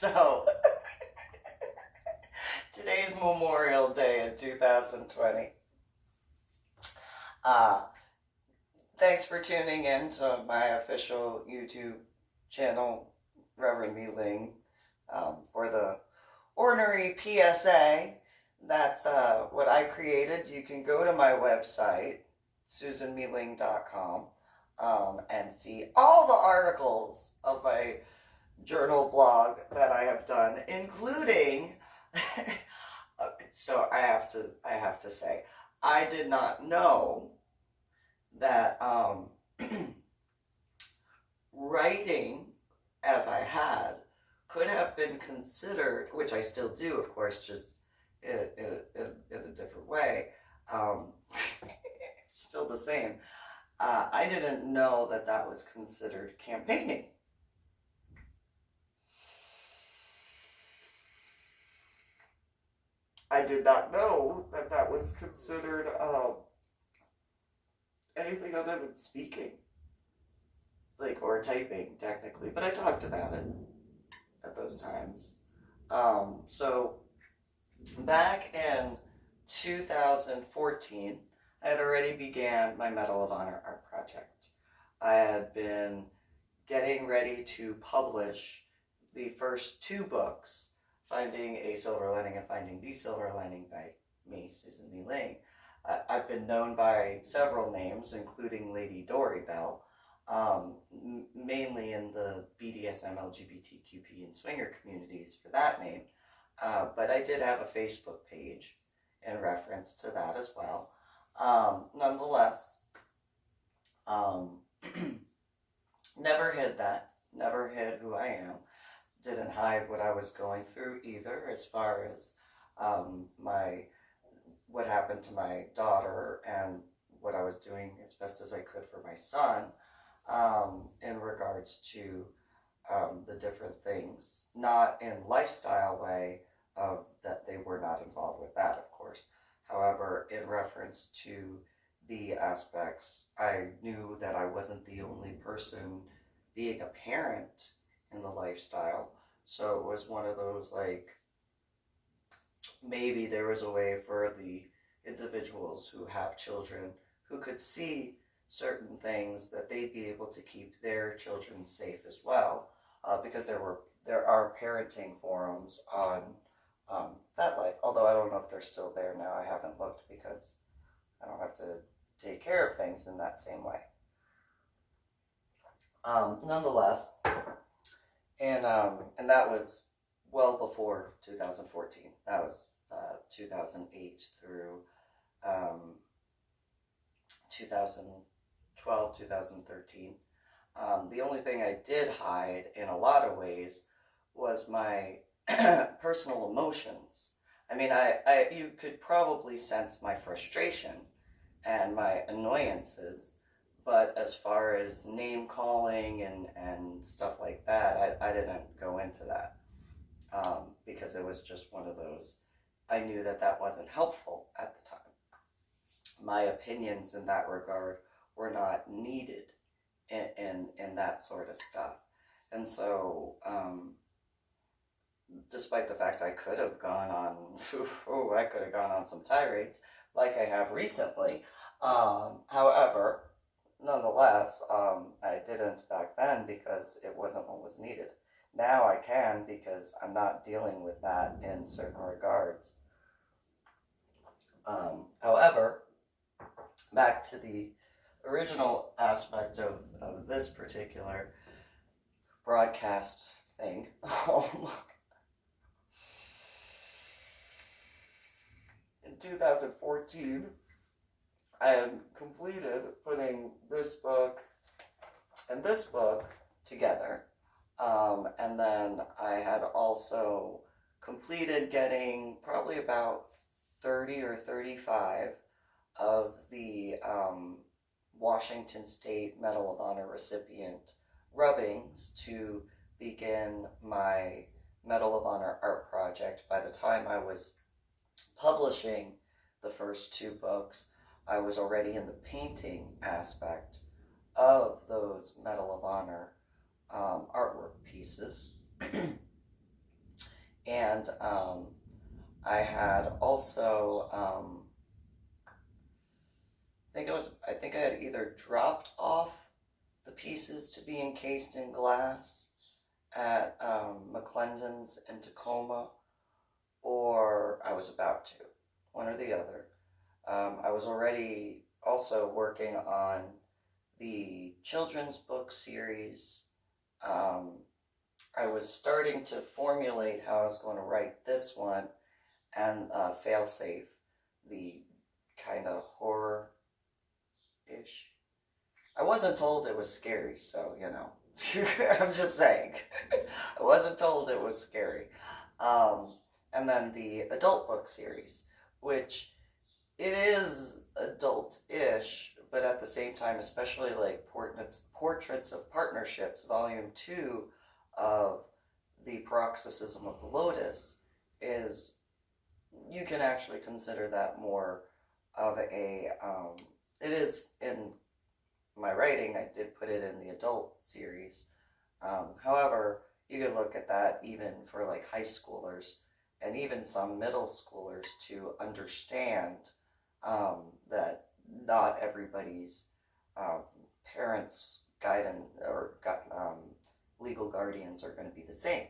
So, today's Memorial Day in 2020. Thanks for tuning in to my official YouTube channel, Reverend MeeLing, for the ornery PSA. That's what I created. You can go to my website, susanmeeling.com, and see all the articles of my journal blog that I have done, including so I have to say, I did not know that writing as I had could have been considered, which I still do, of course, just in a different way, still the same. I didn't know that that was considered campaigning. I did not know that that was considered anything other than speaking, like, or typing technically, but I talked about it at those times. So back in 2014, I had already began my Medal of Honor art project. I had been getting ready to publish the first two books, Finding a Silver Lining and Finding the Silver Lining by me, Susie Marie. I've been known by several names, including Lady Dori, Belle, mainly in the BDSM, LGBTQP, and swinger communities for that name. But I did have a Facebook page in reference to that as well. Nonetheless, never hid that, never hid who I am. Didn't hide what I was going through either, as far as what happened to my daughter and what I was doing as best as I could for my son in regards to the different things, not in lifestyle way that they were not involved with that, of course. However, in reference to the aspects, I knew that I wasn't the only person being a parent in the lifestyle. So it was one of those, like, maybe there was a way for the individuals who have children who could see certain things that they'd be able to keep their children safe as well, because there are parenting forums on FetLife, although I don't know if they're still there now. I haven't looked because I don't have to take care of things in that same way. Nonetheless, and that was well before 2014. That was 2008 through 2012, 2013. The only thing I did hide in a lot of ways was my personal emotions. I mean, you could probably sense my frustration and my annoyances, but as far as name calling and stuff like that, I didn't go into that because it was just one of those, I knew that that wasn't helpful at the time. My opinions in that regard were not needed in that sort of stuff. And so, despite the fact I could have gone on some tirades like I have recently. However, nonetheless, I didn't back then because it wasn't what was needed. Now I can because I'm not dealing with that in certain regards. However, back to the original aspect of this particular broadcast thing. In 2014, I had completed putting this book and this book together. And then I had also completed getting probably about 30 or 35 of the Washington State Medal of Honor recipient rubbings to begin my Medal of Honor art project. By the time I was publishing the first two books, I was already in the painting aspect of those Medal of Honor artwork pieces. And I had also, I think I had either dropped off the pieces to be encased in glass at McClendon's in Tacoma, or I was about to, one or the other. I was already also working on the children's book series. I was starting to formulate how I was going to write this one, and Failsafe, the kind of horror-ish. I wasn't told it was scary, so, you know, I'm just saying. I wasn't told it was scary. And then the adult book series, which it is adult-ish, but at the same time, especially like Portraits of Partnerships, Volume 2 of the Paroxysm of the Lotus, is, you can actually consider that more of a, it is in my writing, I did put it in the adult series. However, you can look at that even for like high schoolers and even some middle schoolers to understand that not everybody's parents' guidance or legal guardians are going to be the same.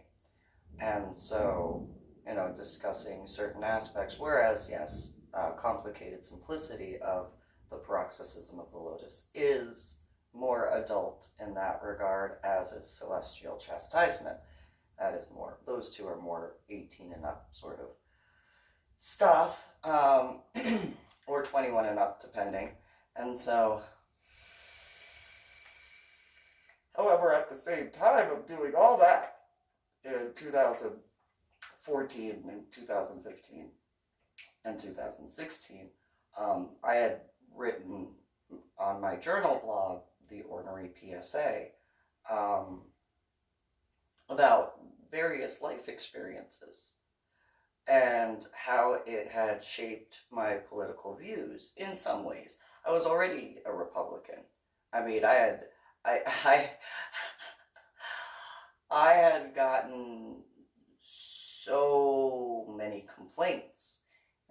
And so, you know, discussing certain aspects, whereas, yes, complicated simplicity of the Paroxysm of the Lotus is more adult in that regard, as is Celestial Chastisement. That is more, those two are more 18 and up sort of stuff, or 21 and up, depending. And so, however, at the same time of doing all that, in 2014 and 2015 and 2016, I had written on my journal blog, The Ornery PSA, about various life experiences and how it had shaped my political views in some ways. I was already a Republican. I mean, I had gotten so many complaints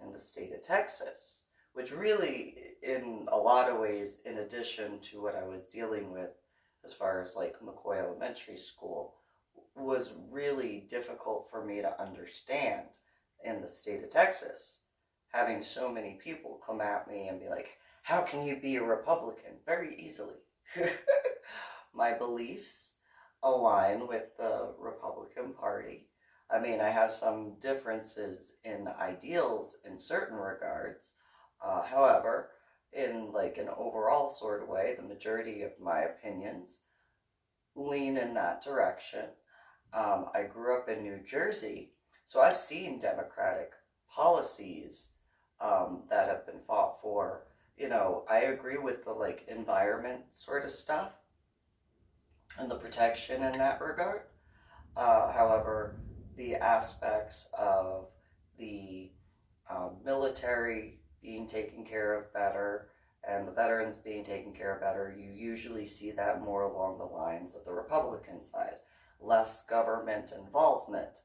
in the state of Texas, which really, in a lot of ways, in addition to what I was dealing with as far as like McCoy Elementary School, was really difficult for me to understand in the state of Texas, having so many people come at me and be like, how can you be a Republican? Very easily. My beliefs align with the Republican Party. I mean, I have some differences in ideals in certain regards. However, in like an overall sort of way, the majority of my opinions lean in that direction. I grew up in New Jersey, so I've seen Democratic policies that have been fought for. You know, I agree with the like environment sort of stuff and the protection in that regard. However, the aspects of the military being taken care of better and the veterans being taken care of better, you usually see that more along the lines of the Republican side. Less government involvement,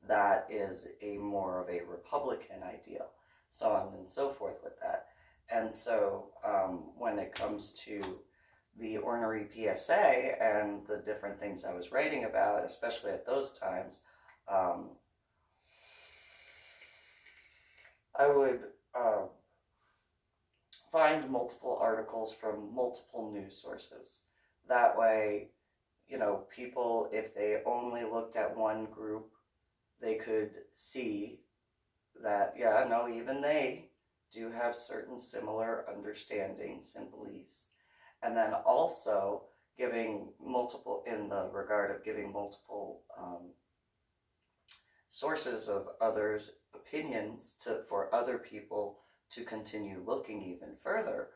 that is a more of a Republican ideal, so on and so forth with that. And so when it comes to the Ornery PSA and the different things I was writing about, especially at those times, I would find multiple articles from multiple news sources. That way, you know, people, if they only looked at one group, they could see that, yeah, no, even they do have certain similar understandings and beliefs. And then also giving multiple, in the regard of giving multiple sources of others' opinions for other people to continue looking even further.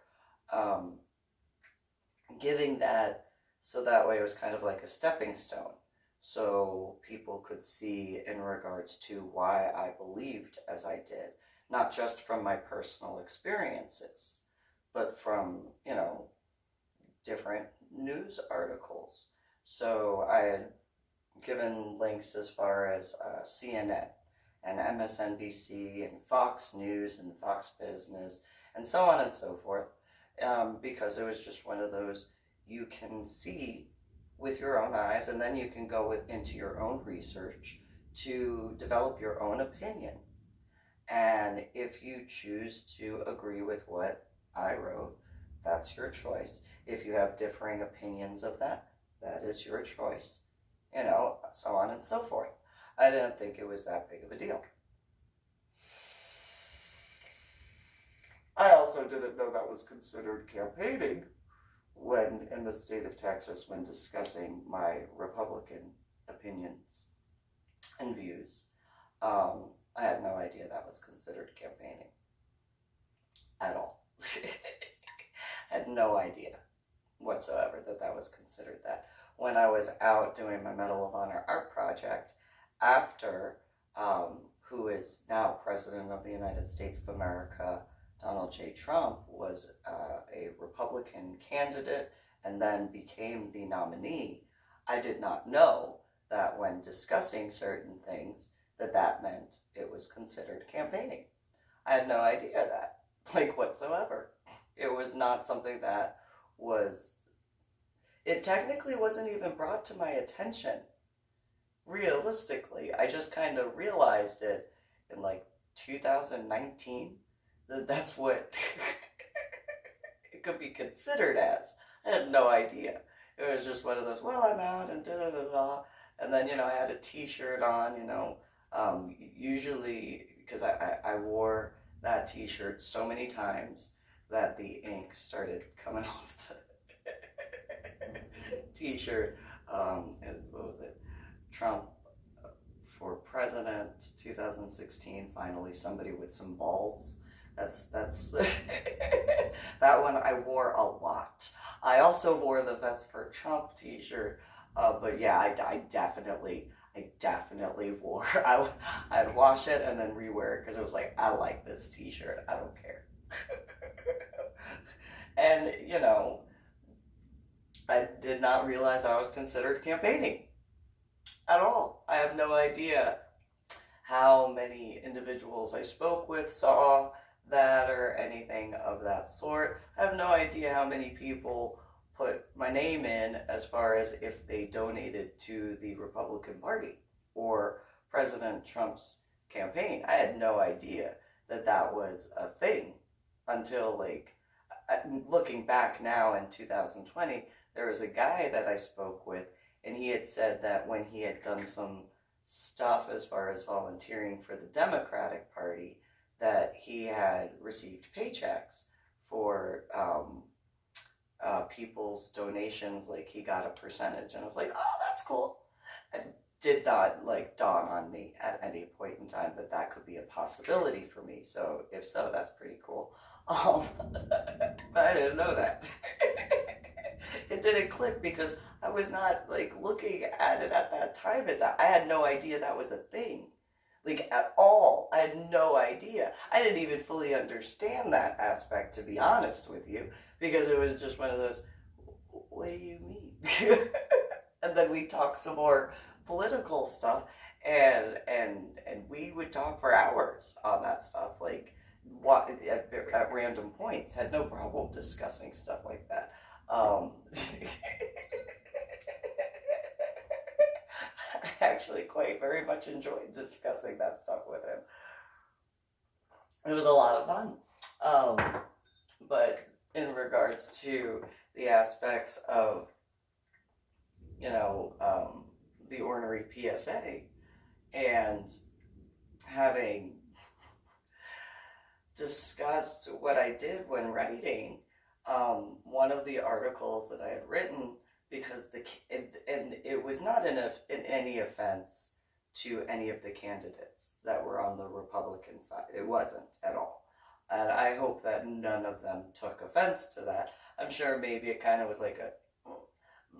Giving that, so that way it was kind of like a stepping stone. So people could see in regards to why I believed as I did. Not just from my personal experiences, but from, you know, different news articles. So I had given links as far as CNN, and MSNBC and Fox News and Fox Business and so on and so forth, because it was just one of those you can see with your own eyes, and then you can go into your own research to develop your own opinion. And if you choose to agree with what I wrote, that's your choice. If you have differing opinions of that, that is your choice. You know, so on and so forth. I didn't think it was that big of a deal. I also didn't know that was considered campaigning when in the state of Texas, when discussing my Republican opinions and views. I had no idea that was considered campaigning at all. I had no idea whatsoever that that was considered that. When I was out doing my Medal of Honor art project, after who is now President of the United States of America, Donald J. Trump, was a Republican candidate and then became the nominee, I did not know that when discussing certain things, that meant it was considered campaigning. I had no idea that, like, whatsoever. It was not something that was, it technically wasn't even brought to my attention. Realistically, I just kind of realized it in like 2019, that's what it could be considered as. I had no idea. It was just one of those, well, I'm out and da-da-da-da. And then, you know, I had a t-shirt on, you know, usually, because I wore that t-shirt so many times that the ink started coming off the t-shirt. What was it? Trump for President 2016, finally somebody with some balls. That's that one I wore a lot. I also wore the Vets for Trump t-shirt, but yeah, I definitely wore. I'd wash it and then rewear it because it was like, I like this t-shirt. I don't care. And you know, I did not realize I was considered campaigning at all. I have no idea how many individuals I spoke with saw that or anything of that sort. I have no idea how many people put my name in as far as if they donated to the Republican Party or President Trump's campaign. I had no idea that that was a thing until, like, looking back now in 2020, there was a guy that I spoke with, and he had said that when he had done some stuff as far as volunteering for the Democratic Party, that he had received paychecks for people's donations, like he got a percentage, and I was like, oh, that's cool. It did not like dawn on me at any point in time that that could be a possibility for me. So if so, that's pretty cool. But I didn't know that. It didn't click because I was not like looking at it at that time. As I had no idea that was a thing, like at all. I had no idea. I didn't even fully understand that aspect, to be honest with you, because it was just one of those, what do you mean? And then we talked some more political stuff, and we would talk for hours on that stuff, like what at random points. Had no problem discussing stuff like that. I actually very much enjoyed discussing that stuff with him. It was a lot of fun. But in regards to the aspects of, you know, the ornery PSA and having discussed what I did when writing, one of the articles that I had written, because it was not in any offense to any of the candidates that were on the Republican side. It wasn't at all. And I hope that none of them took offense to that. I'm sure maybe it kind of was like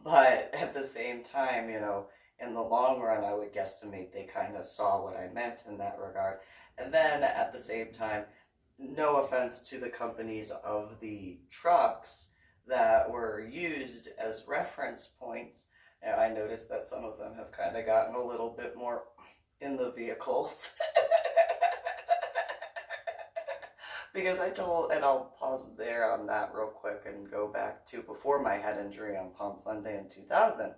but at the same time, you know, in the long run, I would guesstimate they kind of saw what I meant in that regard. And then at the same time, no offense to the companies of the trucks that were used as reference points. And I noticed that some of them have kind of gotten a little bit more in the vehicles. Because and I'll pause there on that real quick and go back to before my head injury on Palm Sunday in 2000.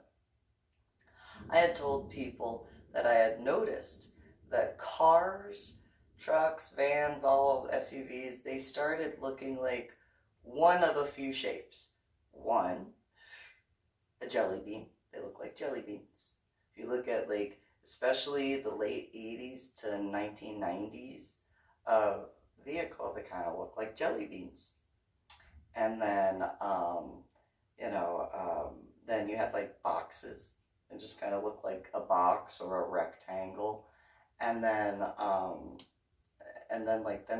I had told people that I had noticed that cars, trucks, vans, all of SUVs, they started looking like one of a few shapes. One, a jelly bean. They look like jelly beans. If you look at like, especially the late 80s to 1990s vehicles, they kind of look like jelly beans. And then, then you had like boxes. It just kind of looked like a box or a rectangle. And then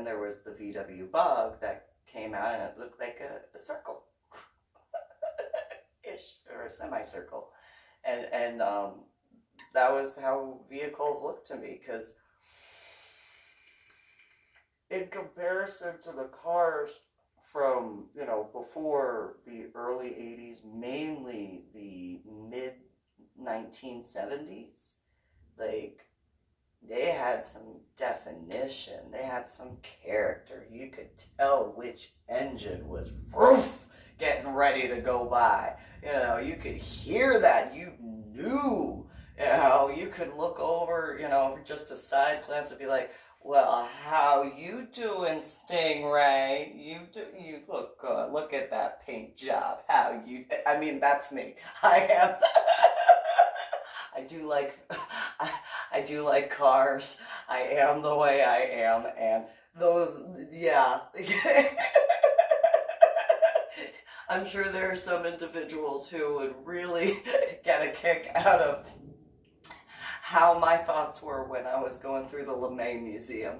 there was the VW Bug that came out and it looked like a circle. Ish, or a semicircle. And that was how vehicles looked to me, because in comparison to the cars from, before the early 80s, mainly the mid 1970s, like, they had some definition, they had some character. You could tell which engine was getting ready to go by. You could hear that. You knew. You could look over, just a side glance and be like, well, how you doing, Stingray? You look good. Look at that paint job. That's me. I am. I do like cars. I am the way I am, and those, yeah. I'm sure there are some individuals who would really get a kick out of how my thoughts were when I was going through the LeMay Museum.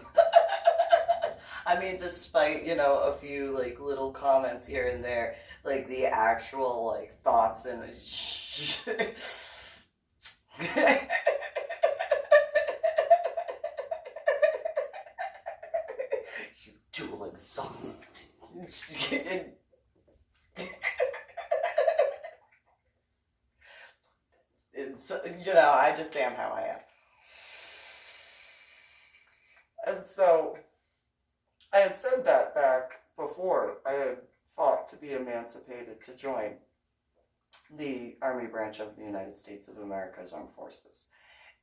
Despite, a few, like, little comments here and there, like, the actual, like, thoughts and... You dual exhaust. I just am how I am. And so, I had said that back before I had fought to be emancipated to join the Army branch of the United States of America's Armed Forces.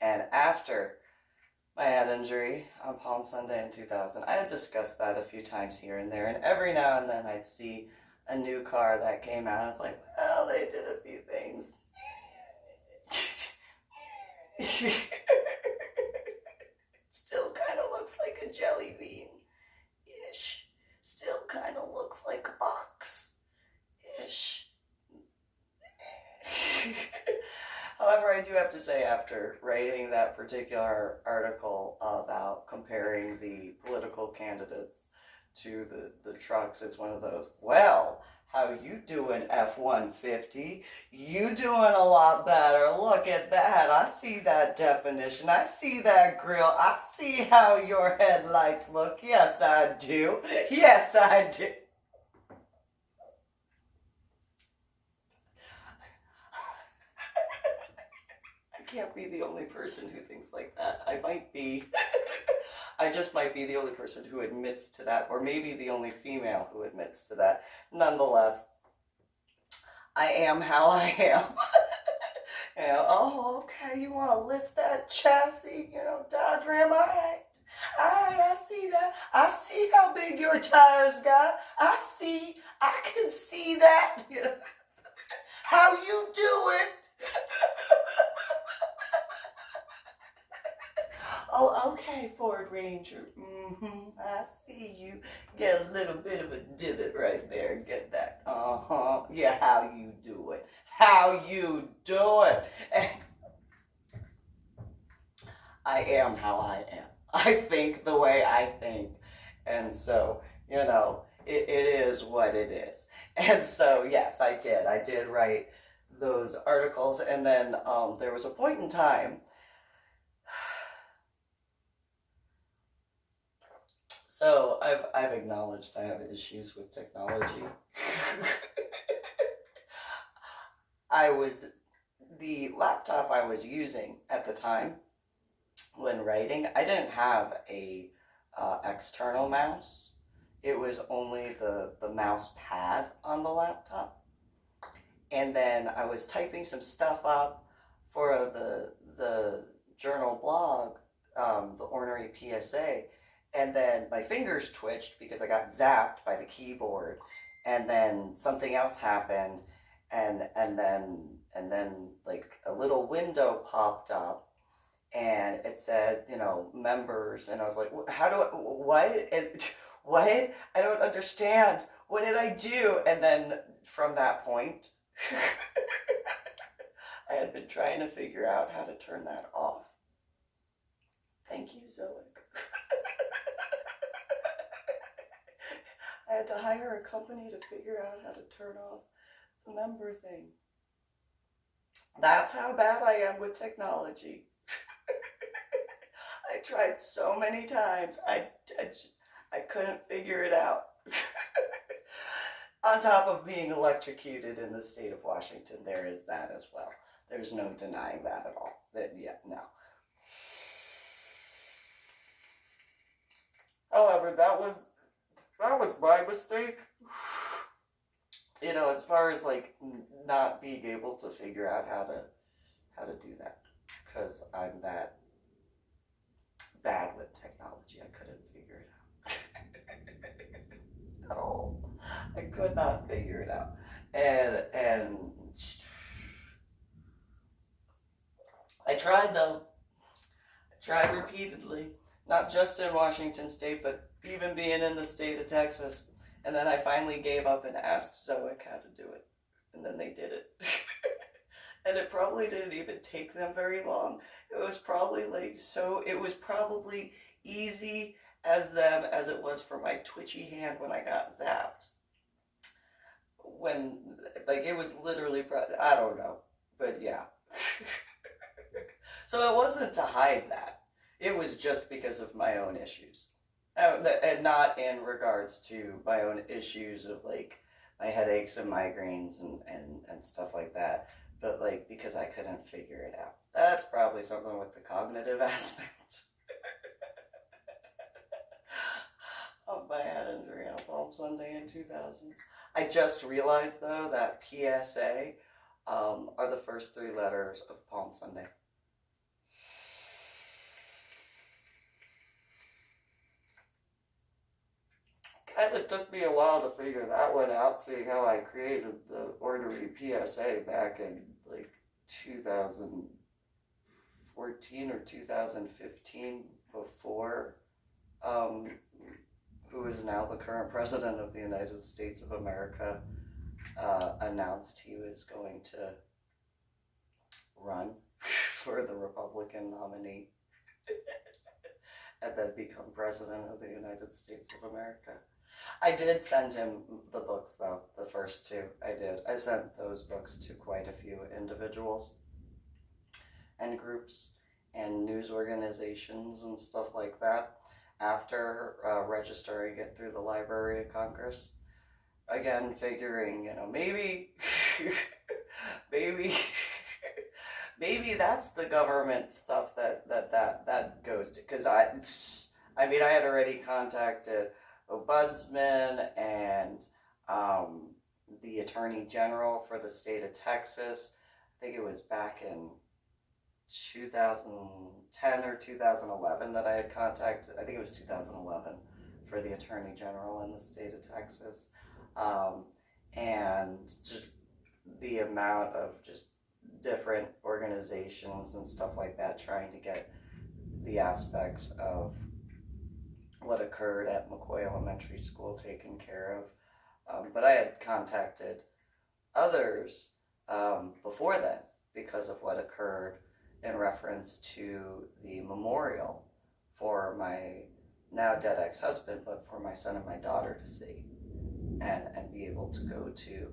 And after my head injury on Palm Sunday in 2000, I had discussed that a few times here and there, and every now and then I'd see a new car that came out, and it's like, well, they did a few things. Still kind of looks like a jelly bean-ish. Still kind of looks like a box-ish. However, I do have to say, after writing that particular article about comparing the political candidates to the trucks, it's one of those, well, how you doing, F-150? You doing a lot better. Look at that. I see that definition. I see that grill. I see how your headlights look. Yes, I do. Yes, I do. I can't be the only person who thinks like that. I just might be the only person who admits to that, or maybe the only female who admits to that. Nonetheless, I am how I am. Oh, okay, you want to lift that chassis, Dodge Ram, all right, I see that. I see how big your tires got. I can see that. How you doing? Oh, okay, Ford Ranger. I see you. Get a little bit of a divot right there. Get that. Yeah, how you doing? How you doing? I am how I am. I think the way I think. And so, it is what it is. And so, yes, I did write those articles. And then there was a point in time. So I've acknowledged I have issues with technology. The laptop I was using at the time when writing, I didn't have a external mouse. it was only the mouse pad on the laptop. And then I was typing some stuff up for the journal blog, the ornery PSA, and then my fingers twitched because I got zapped by the keyboard, and then something else happened, and then like a little window popped up, and it said, you know, members, and I was like, how do I, what? And, what? I don't understand. What did I do? And then from that point, I had been trying to figure out how to turn that off. Thank you, Zoic. I had to hire a company to figure out how to turn off the member thing. That's how bad I am with technology. I tried so many times. I couldn't figure it out. On top of being electrocuted in the state of Washington, there is that as well. There's no denying that at all. No. However, that was my mistake. You know, as far as like not being able to figure out how to do that, because I'm that bad with technology. I couldn't figure it out at all. I could not figure it out, and I tried though. I tried repeatedly, not just in Washington State, but even being in the state of Texas. And then I finally gave up and asked Zoic how to do it, and then they did it. And it probably didn't even take them very long. It was probably it was probably easy as them as it was for my twitchy hand when I got zapped. When, like, it was literally, I don't know, but yeah. So it wasn't to hide that. It was just because of my own issues. And not in regards to my own issues of, like, my headaches and migraines and stuff like that, but, like, because I couldn't figure it out. That's probably something with the cognitive aspect of my head injury on Palm Sunday in 2000. I just realized, though, that PSA are the first 3 letters of Palm Sunday. Kind of took me a while to figure that one out, seeing how I created the ornery PSA back in like 2014 or 2015, before who is now the current president of the United States of America announced he was going to run for the Republican nominee and then become president of the United States of America. I did send him the books, though, the first 2. I did. I sent those books to quite a few individuals and groups and news organizations and stuff like that after registering it through the Library of Congress. Again, figuring, you know, maybe maybe that's the government stuff that goes to, because I mean, I had already contacted Ombudsman and the Attorney General for the state of Texas. I think it was back in 2010 or 2011 that I had contacted. I think it was 2011 for the Attorney General in the state of Texas. And just the amount of just different organizations and stuff like that trying to get the aspects of what occurred at McCoy Elementary School taken care of. But I had contacted others before then because of what occurred in reference to the memorial for my now dead ex-husband, but for my son and my daughter to see and be able to go to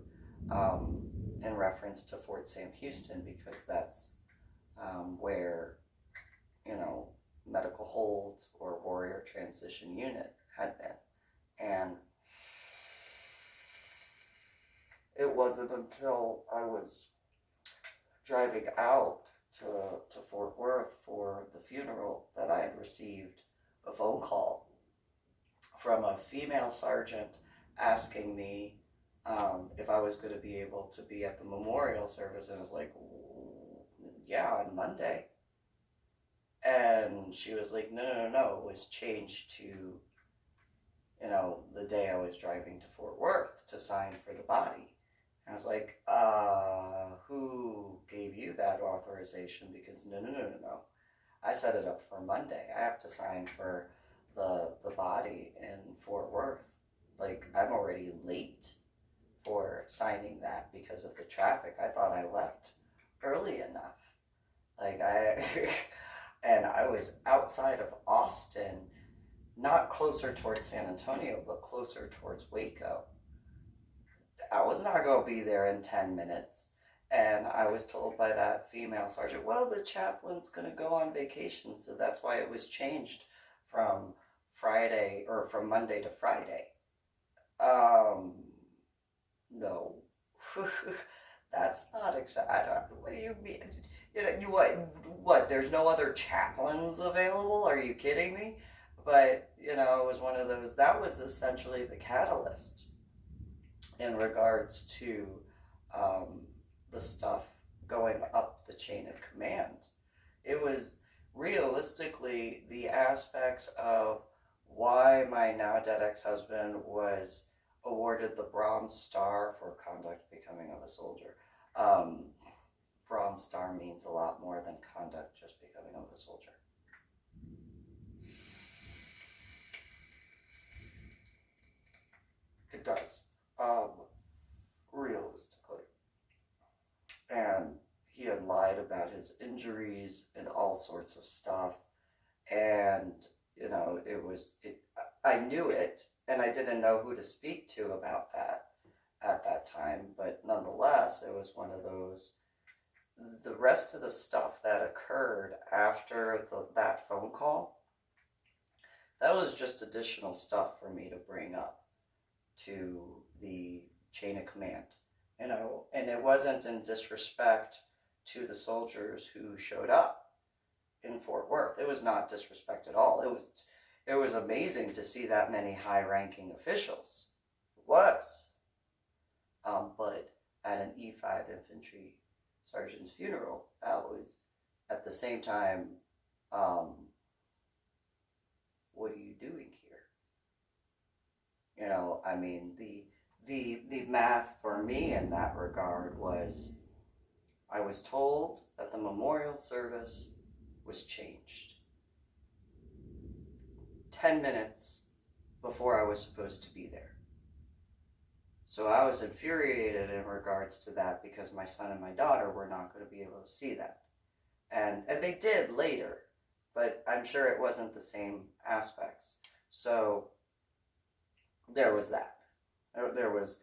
in reference to Fort Sam Houston, because that's where, you know, medical hold or warrior transition unit had been. And it wasn't until I was driving out to Fort Worth for the funeral that I had received a phone call from a female sergeant asking me if I was going to be able to be at the memorial service, and I was like, yeah, on Monday. And she was like, no, it was changed to, the day I was driving to Fort Worth to sign for the body. And I was like, who gave you that authorization? Because no. I set it up for Monday. I have to sign for the body in Fort Worth. Like, I'm already late for signing that because of the traffic. I thought I left early enough. Like, and I was outside of Osteen, not closer towards San Antonio, but closer towards Waco. I was not going to be there in 10 minutes. And I was told by that female sergeant, well, the chaplain's going to go on vacation, so that's why it was changed from Monday to Friday. No. That's not exact. What do you mean? What? There's no other chaplains available? Are you kidding me? But, it was one of those, that was essentially the catalyst in regards to the stuff going up the chain of command. It was realistically the aspects of why my now dead ex-husband was awarded the Bronze Star for conduct becoming of a soldier. Bronze Star means a lot more than conduct just becoming of a soldier. It does, realistically. And he had lied about his injuries and all sorts of stuff. And, I knew it, and I didn't know who to speak to about that at that time. But nonetheless, it was one of those, the rest of the stuff that occurred after that phone call, that was just additional stuff for me to bring up to the chain of command, and it wasn't in disrespect to the soldiers who showed up in Fort Worth. It was not disrespect at all. It was amazing to see that many high-ranking officials. It was. But at an E5 infantry sergeant's funeral, that was at the same time, what are you doing here? The math for me in that regard was, I was told that the memorial service was changed 10 minutes before I was supposed to be there. So I was infuriated in regards to that because my son and my daughter were not going to be able to see that. And they did later, but I'm sure it wasn't the same aspects. So there was that. There was,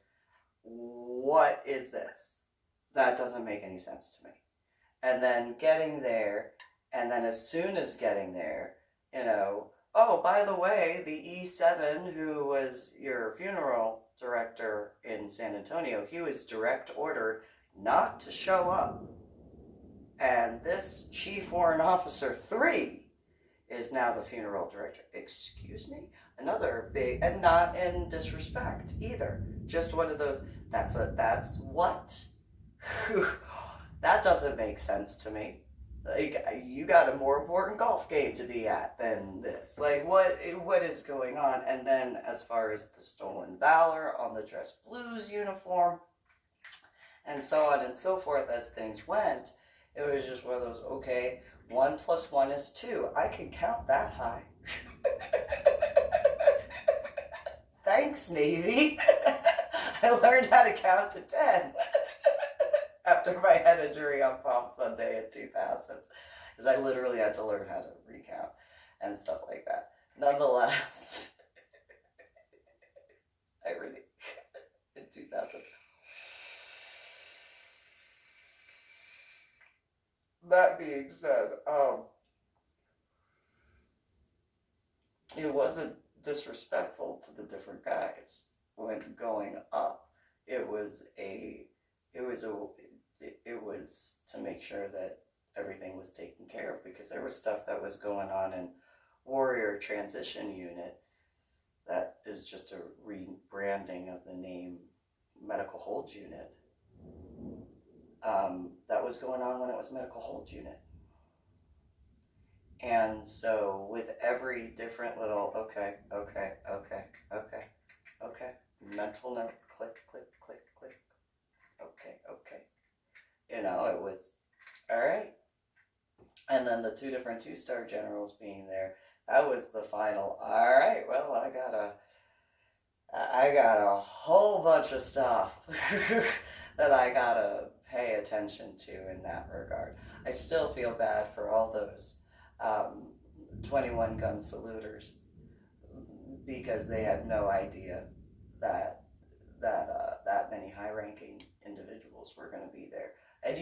what is this? That doesn't make any sense to me. And then getting there, and then as soon as getting there, oh, by the way, the E7, who was your funeral director in San Antonio, he was direct ordered not to show up. And this Chief Warrant Officer 3 is now the funeral director. Excuse me? Another big, and not in disrespect either. Just one of those, that's what? That doesn't make sense to me. Like, you got a more important golf game to be at than this. Like, what is going on? And then as far as the stolen valor on the dress blues uniform, and so on and so forth as things went, it was just one of those, okay, 1 + 1 is 2. I can count that high. Thanks, Navy. I learned how to count to 10 after my head injury on Palm Sunday in 2000. Because I literally had to learn how to recount and stuff like that. Nonetheless, in 2000. That being said, it wasn't disrespectful to the different guys when going up. It was to make sure that everything was taken care of, because there was stuff that was going on in Warrior Transition Unit that is just a rebranding of the name Medical Hold Unit. That was going on when it was Medical Hold Unit. And so with every different little, okay, mental note, click, okay. You know, it was, all right. And then the 2 different 2-star generals being there, that was the final, all right, well, I got a whole bunch of stuff that I gotta pay attention to in that regard. I still feel bad for all those 21 gun saluters, because they had no idea that many high-ranking individuals were going to be there. And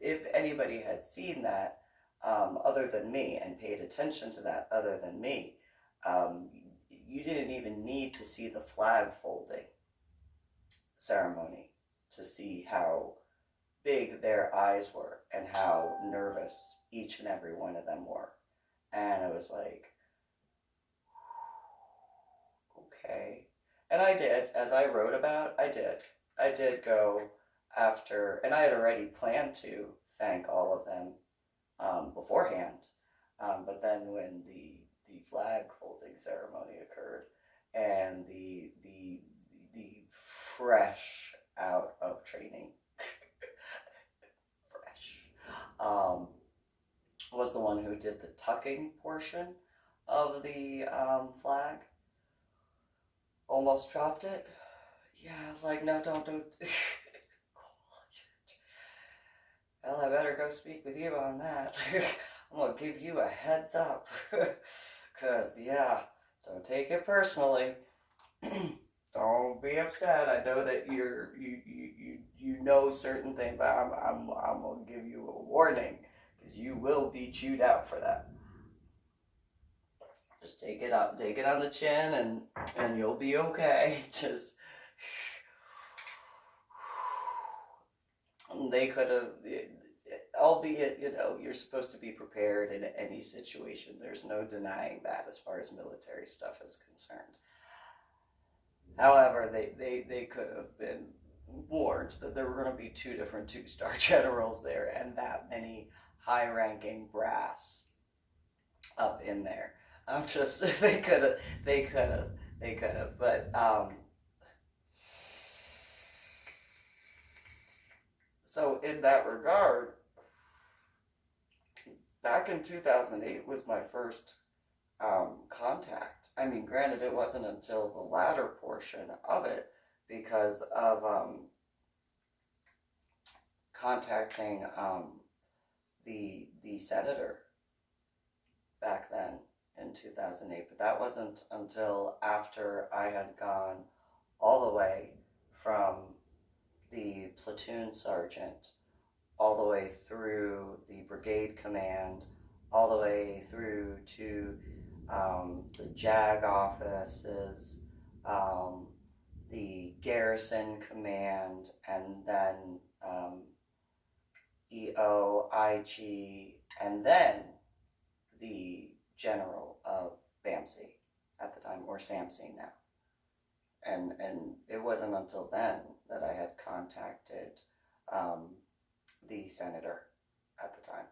if anybody had seen that other than me and paid attention to that other than me, you didn't even need to see the flag folding ceremony to see how big their eyes were and how nervous each and every one of them were. And it was like, okay. And I did, as I wrote about, I did go after, and I had already planned to thank all of them beforehand. But then when the flag folding ceremony occurred and the fresh out of training was the one who did the tucking portion of the flag. Almost dropped it. Yeah, I was like, no, don't. Well, I better go speak with you on that. I'm gonna give you a heads up. Cause yeah, don't take it personally. Don't be upset. I know that you know certain things, but I'm gonna give you a warning, because you will be chewed out for that. Just take it up, take it on the chin, and you'll be okay. Just they could have, albeit, you know, you're supposed to be prepared in any situation. There's no denying that as far as military stuff is concerned. However, they could have been warned that there were going to be 2 different 2-star generals there and that many high-ranking brass up in there. I'm just, they could have, but so in that regard, back in 2008 was my first contact. I mean, granted, it wasn't until the latter portion of it, because of contacting the senator back then in 2008, but that wasn't until after I had gone all the way from the platoon sergeant all the way through the brigade command, all the way through to the JAG offices, the garrison command, and then EO, IG, and then the general of BAMC at the time, or SAMC now. And it wasn't until then that I had contacted the senator at the time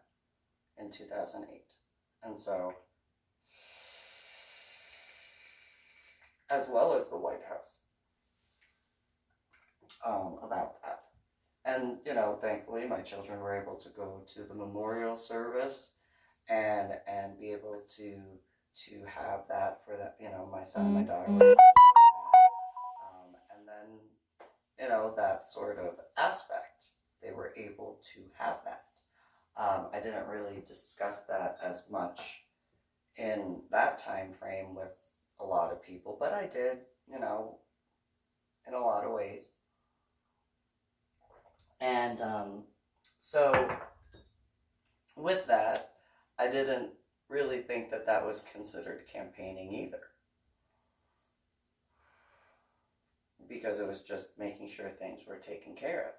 in 2008. And so, as well as the White House, about that. And, you know, thankfully my children were able to go to the memorial service and be able to have that for that, you know, my son and my daughter were and then, you know, that sort of aspect, they were able to have that. I didn't really discuss that as much in that time frame with a lot of people, but I did, you know, in a lot of ways. And so with that, I didn't really think that that was considered campaigning either, because it was just making sure things were taken care of.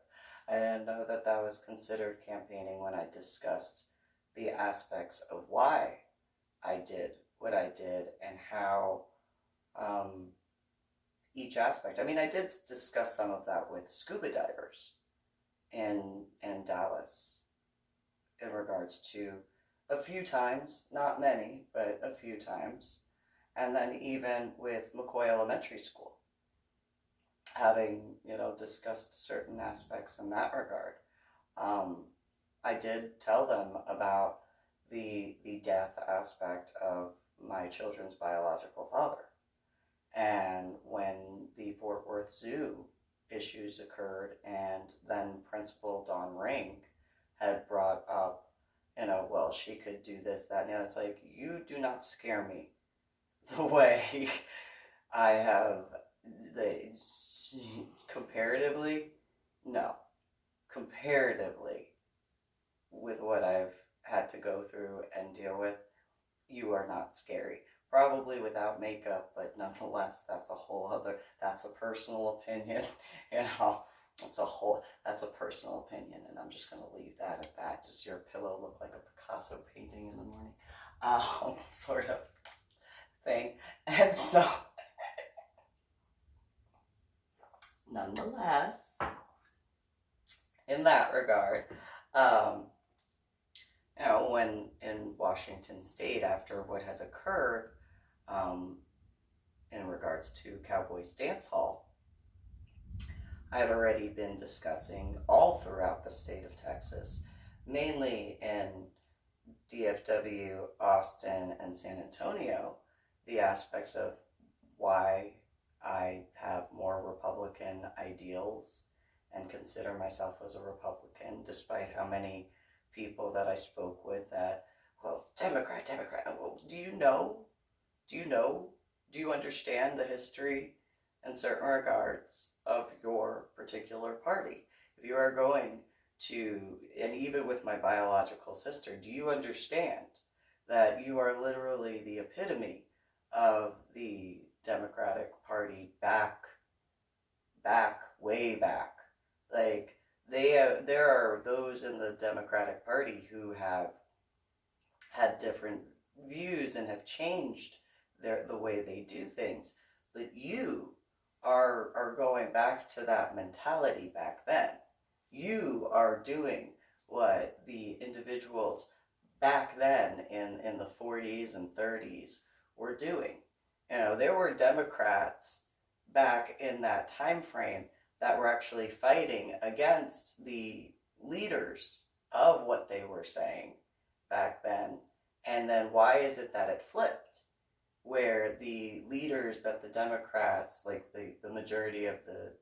I didn't know that that was considered campaigning when I discussed the aspects of why I did what I did and how each aspect. I mean, I did discuss some of that with scuba divers in Dallas in regards to a few times, not many, but a few times. And then even with McCoy Elementary School, having, discussed certain aspects in that regard. I did tell them about the death aspect of my children's biological father. And when the Fort Worth Zoo issues occurred, and then Principal Dawn Rink had brought up, well, she could do this, that, and it's like, you do not scare me the way I have, comparatively, no, comparatively, with what I've had to go through and deal with, you are not scary. Probably without makeup, but nonetheless, that's a personal opinion, that's a personal opinion, and I'm just going to leave that at that. Does your pillow look like a Picasso painting in the morning? Sort of thing. And so, nonetheless, in that regard, when in Washington State, after what had occurred, in regards to Cowboys Dance Hall, I had already been discussing all throughout the state of Texas, mainly in DFW, Austin, and San Antonio, the aspects of why I have more Republican ideals and consider myself as a Republican, despite how many people that I spoke with that, well, Democrat, well, do you understand the history in certain regards of your particular party? If you are going to, and even with my biological sister, do you understand that you are literally the epitome of the Democratic Party way back? Like, there are those in the Democratic Party who have had different views and have changed the way they do things, but you are going back to that mentality back then. You are doing what the individuals back then in the 40s and 30s were doing. There were Democrats back in that time frame that were actually fighting against the leaders of what they were saying back then. And then why is it that it flipped? Where the leaders that the Democrats, like the majority of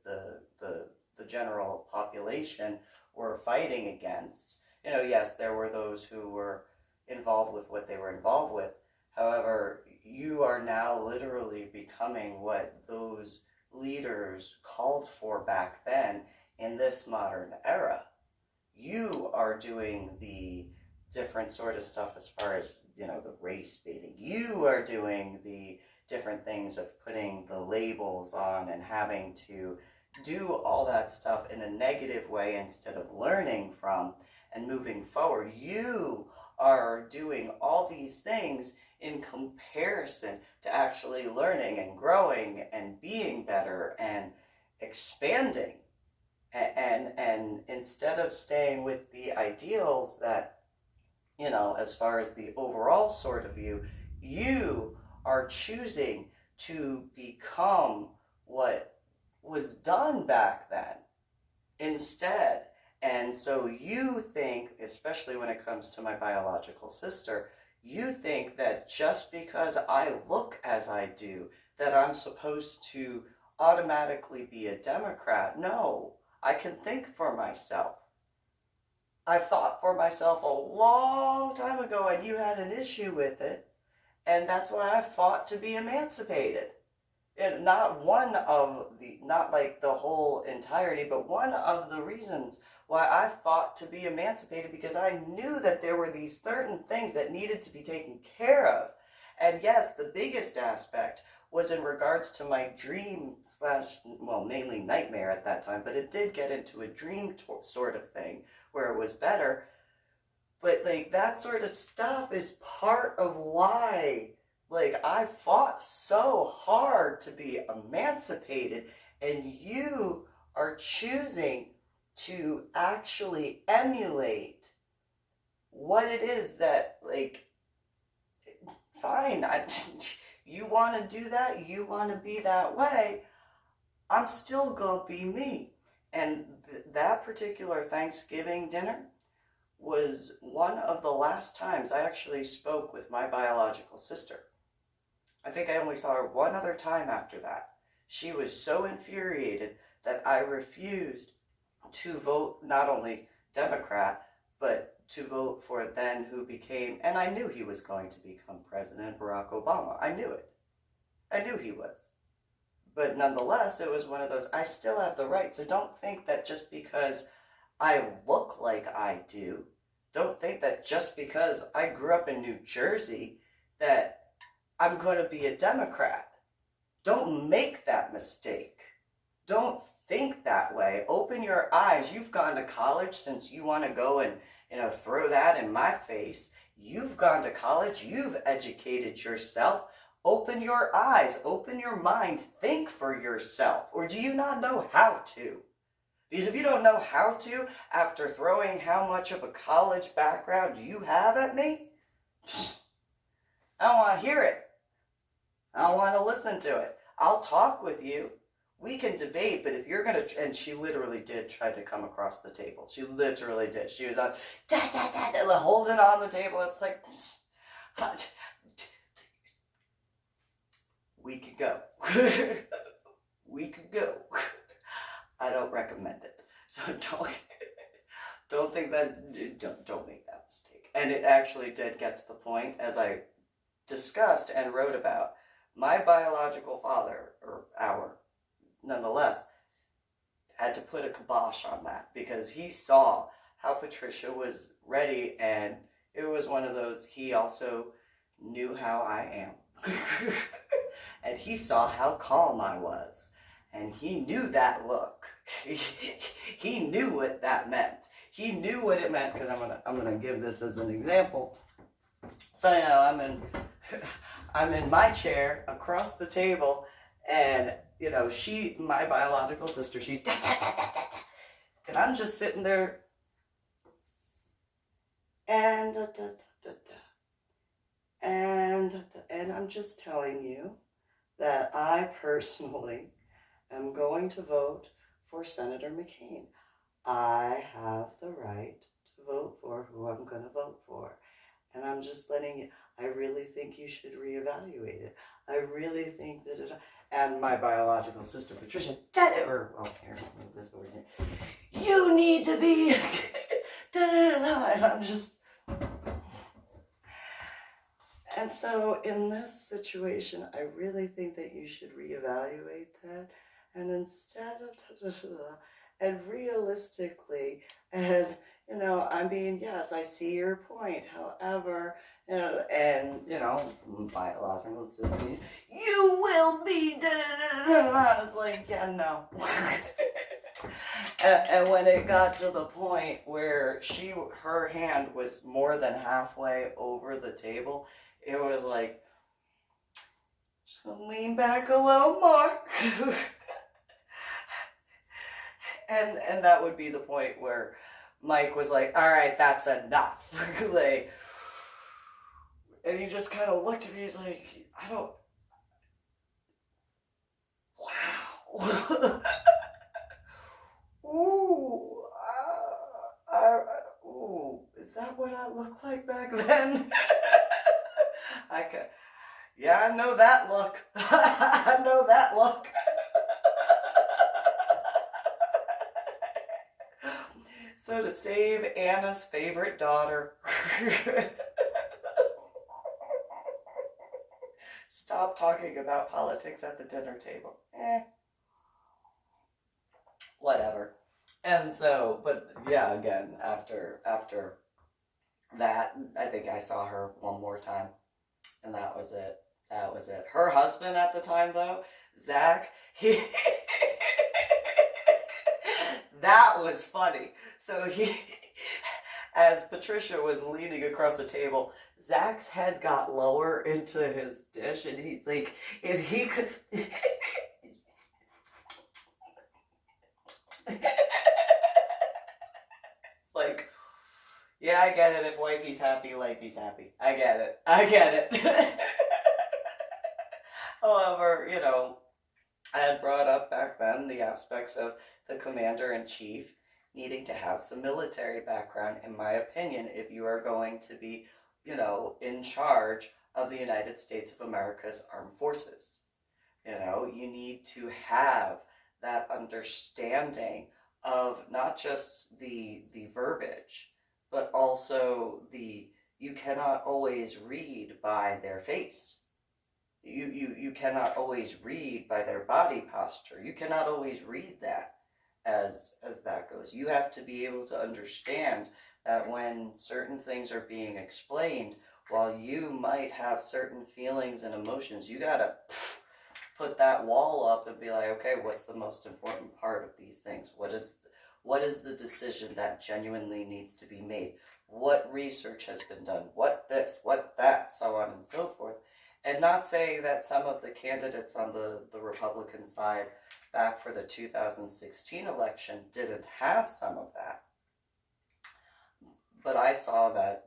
the general population, were fighting against, yes, there were those who were involved with what they were involved with. However, you are now literally becoming what those leaders called for back then in this modern era. You are doing the different sort of stuff as far as, the race baiting. You are doing the different things of putting the labels on and having to do all that stuff in a negative way instead of learning from and moving forward. You are doing all these things in comparison to actually learning and growing and being better and expanding. And instead of staying with the ideals that, as far as the overall sort of view, you are choosing to become what was done back then instead. And so you think, especially when it comes to my biological sister, you think that just because I look as I do, that I'm supposed to automatically be a Democrat. No, I can think for myself. I thought for myself a long time ago, and you had an issue with it, and that's why I fought to be emancipated. And not like the whole entirety, but one of the reasons why I fought to be emancipated, because I knew that there were these certain things that needed to be taken care of. And yes, the biggest aspect was in regards to my dream mainly nightmare at that time, but it did get into a dream sort of thing where it was better. But like that sort of stuff is part of why Like, I fought so hard to be emancipated, and you are choosing to actually emulate what it is that, like, fine, you want to do that, you want to be that way, I'm still going to be me. And that particular Thanksgiving dinner was one of the last times I actually spoke with my biological sister. I think I only saw her one other time after that. She was so infuriated that I refused to vote not only Democrat, but to vote for then who became, and I knew he was going to become President Barack Obama. I knew it. I knew he was. But nonetheless, it was one of those, I still have the right. So don't think that just because I look like I do, don't think that just because I grew up in New Jersey that I'm going to be a Democrat. Don't make that mistake. Don't think that way. Open your eyes. You've gone to college since you want to go and, throw that in my face. You've gone to college. You've educated yourself. Open your eyes. Open your mind. Think for yourself. Or do you not know how to? Because if you don't know how to, after throwing how much of a college background you have at me, I don't want to hear it. I don't want to listen to it. I'll talk with you. We can debate, but if you're going to, and she literally did try to come across the table. She literally did. She was on, holding on the table. It's like, we could go. We could go. I don't recommend it. So don't think that, don't make that mistake. And it actually did get to the point, as I discussed and wrote about, my biological father, or our, nonetheless, had to put a kibosh on that because he saw how Patricia was ready, and it was one of those, he also knew how I am. And he saw how calm I was. And he knew that look. He knew what that meant. He knew what it meant, because I'm gonna give this as an example. So I'm in my chair across the table, and my biological sister, she's and I'm just sitting there, and and I'm just telling you that I personally am going to vote for Senator McCain. I have the right to vote for who I'm going to vote for. And I'm just letting you, I really think you should reevaluate it. I really think that and my biological sister, Patricia, here, move this over here. You need to be, and I'm just, and so in this situation, I really think that you should reevaluate that. And instead of, and realistically, and, yes, I see your point. However, biological system, you will be, it's like, yeah, no. and when it got to the point where her hand was more than halfway over the table, it was like, just gonna lean back a little more. And that would be the point where Mike was like, all right, that's enough. And he just kind of looked at me, he's like, wow. Ooh, is that what I looked like back then? I know that look. I know that look. So to save Anna's favorite daughter, stop talking about politics at the dinner table. Whatever. And so, but yeah, again, after that, I think I saw her one more time, and that was it. That was it. Her husband at the time, though, Zach, that was funny. So as Patricia was leaning across the table, Zach's head got lower into his dish, and he, like, if he could... Like, yeah, I get it. If wifey's happy, lifey's happy. I get it. I get it. However, you know, I had brought up back then the aspects of the commander-in-chief needing to have some military background, in my opinion, if you are going to be, you know, in charge of the United States of America's armed forces. You know, you need to have that understanding of not just the verbiage, but also you cannot always read by their face. You cannot always read by their body posture. You cannot always read that as that goes. You have to be able to understand that when certain things are being explained, while you might have certain feelings and emotions, you gotta put that wall up and be like, okay, what's the most important part of these things? What is the decision that genuinely needs to be made? What research has been done? What this, what that, so on and so forth. And not saying that some of the candidates on the Republican side back for the 2016 election didn't have some of that. But I saw that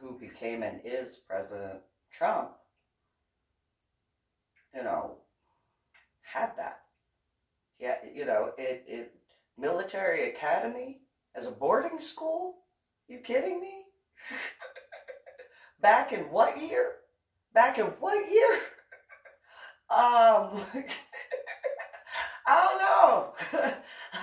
who became and is President Trump, you know, had that. Yeah, you know, it military academy as a boarding school? You kidding me? Back in what year? Back in what year? I don't know.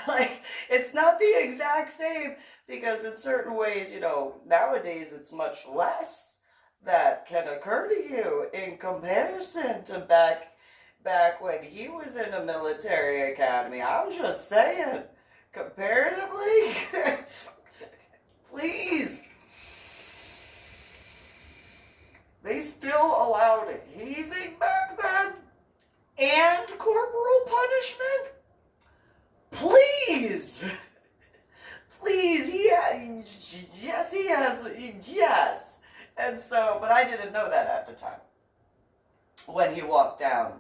Like, it's not the exact same, because in certain ways, you know, nowadays it's much less that can occur to you in comparison to back when he was in a military academy. I'm just saying, comparatively, please. They still allowed hazing back then? And corporal punishment? Please! Please, yes, he has, yes. And so, but I didn't know that at the time. When he walked down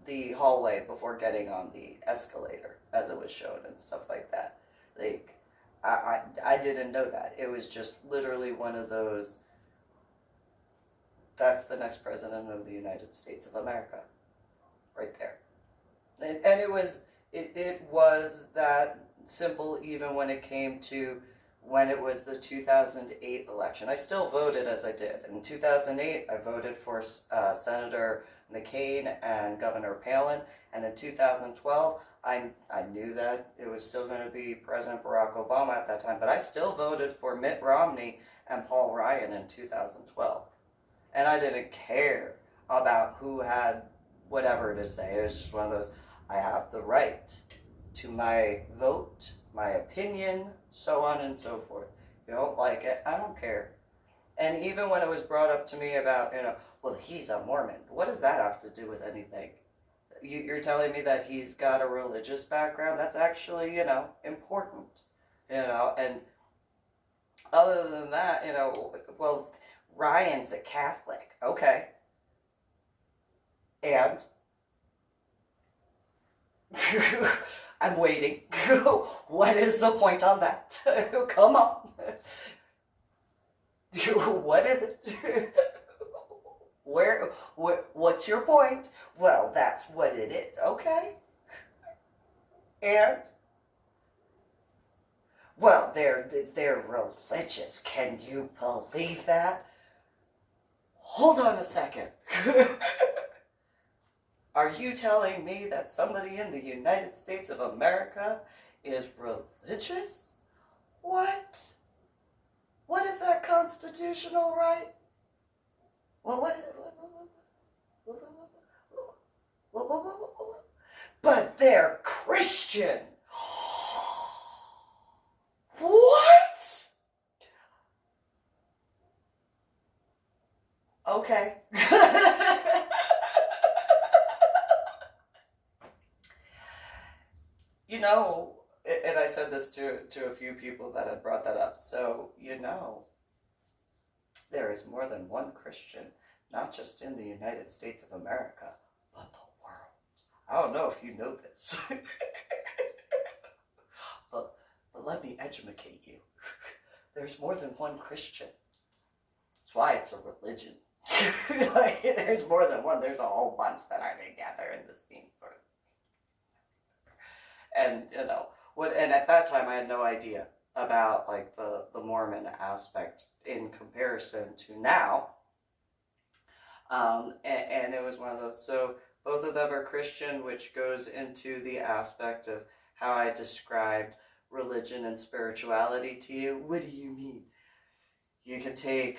the hallway before getting on the escalator, as it was shown and stuff like that. Like, I didn't know that. It was just literally one of those, that's the next president of the United States of America. Right there. And it was that simple even when it came to when it was the 2008 election. I still voted as I did. In 2008, I voted for Senator McCain and Governor Palin. And in 2012, I knew that it was still going to be President Barack Obama at that time, but I still voted for Mitt Romney and Paul Ryan in 2012. And I didn't care about who had whatever to say. It was just one of those, I have the right to my vote, my opinion, so on and so forth. You don't like it, I don't care. And even when it was brought up to me about, you know, well, he's a Mormon. What does that have to do with anything? You're telling me that he's got a religious background? That's actually, you know, important. You know, and other than that, you know, well, Ryan's a Catholic. Okay. And? I'm waiting. What is the point on that? Come on. What is it? What's your point? Well, that's what it is. Okay. And? Well, they're religious. Can you believe that? Hold on a second. Are you telling me that somebody in the United States of America is religious? What? What is that constitutional right? Well, what is it? But they're Christian. What? Okay. You know, and I said this to a few people that had brought that up. So, there is more than one Christian, not just in the United States of America, but the world. I don't know if you know this. but let me educate you. There's more than one Christian. That's why it's a religion. Like, there's more than one. There's a whole bunch that are together in the same sort of. And, and at that time I had no idea about, like, the Mormon aspect in comparison to now. And it was one of those. So both of them are Christian, which goes into the aspect of how I described religion and spirituality to you. What do you mean? You can take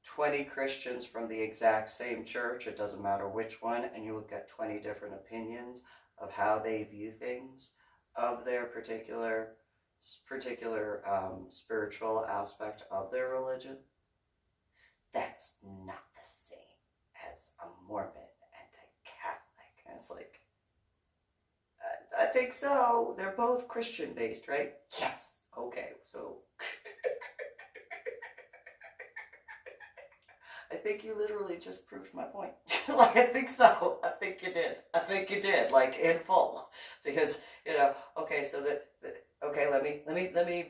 20 Christians from the exact same church, it doesn't matter which one, and you will get 20 different opinions of how they view things, of their particular spiritual aspect of their religion. That's not the same as a Mormon and a Catholic. And it's like, I think so. They're both Christian based, right? Yes. Okay, so I think you literally just proved my point. Like, I think so. I think you did. Like, in full. Because, okay, so okay, let me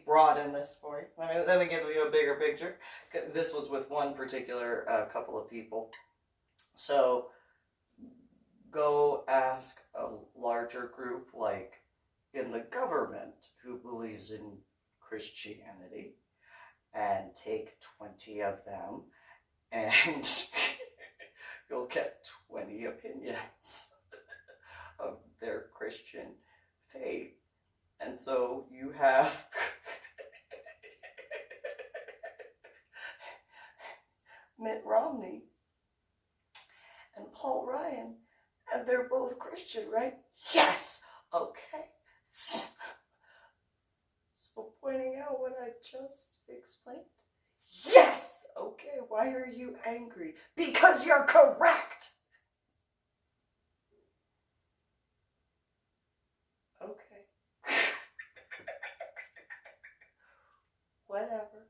broaden this for you. Let me give you a bigger picture. This was with one particular couple of people. So, go ask a larger group, like in the government, who believes in Christianity, and take 20 of them, and you'll get 20 opinions of their Christian faith. And so you have Mitt Romney and Paul Ryan, and they're both Christian, right? Yes! Okay. So pointing out what I just explained? Yes! Okay, why are you angry? Because you're correct! Okay. Whatever.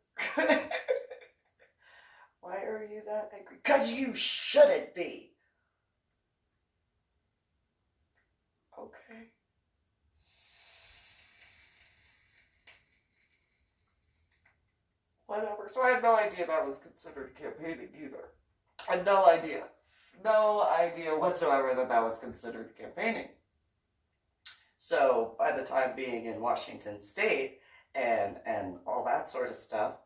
Why are you that angry? Because you shouldn't be. Okay. Whatever. So I had no idea that was considered campaigning either. I had no idea. No idea whatsoever that was considered campaigning. So by the time being in Washington State and all that sort of stuff,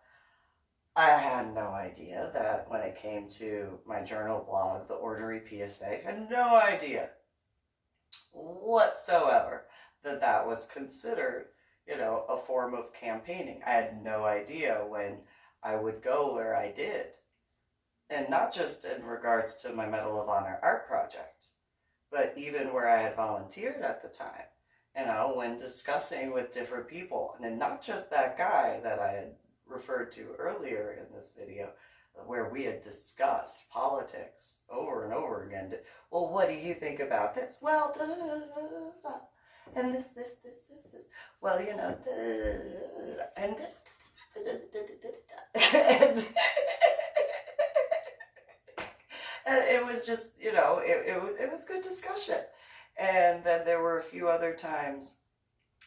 I had no idea that when it came to my journal blog, the Ornery PSA, I had no idea whatsoever that was considered, a form of campaigning. I had no idea when I would go where I did. And not just in regards to my Medal of Honor art project, but even where I had volunteered at the time, when discussing with different people. And then not just that guy that I had referred to earlier in this video, where we had discussed politics over and over again. Well, what do you think about this? Well, da, da, da, da, da. And this. Well, and and it was just, it was good discussion. And then there were a few other times,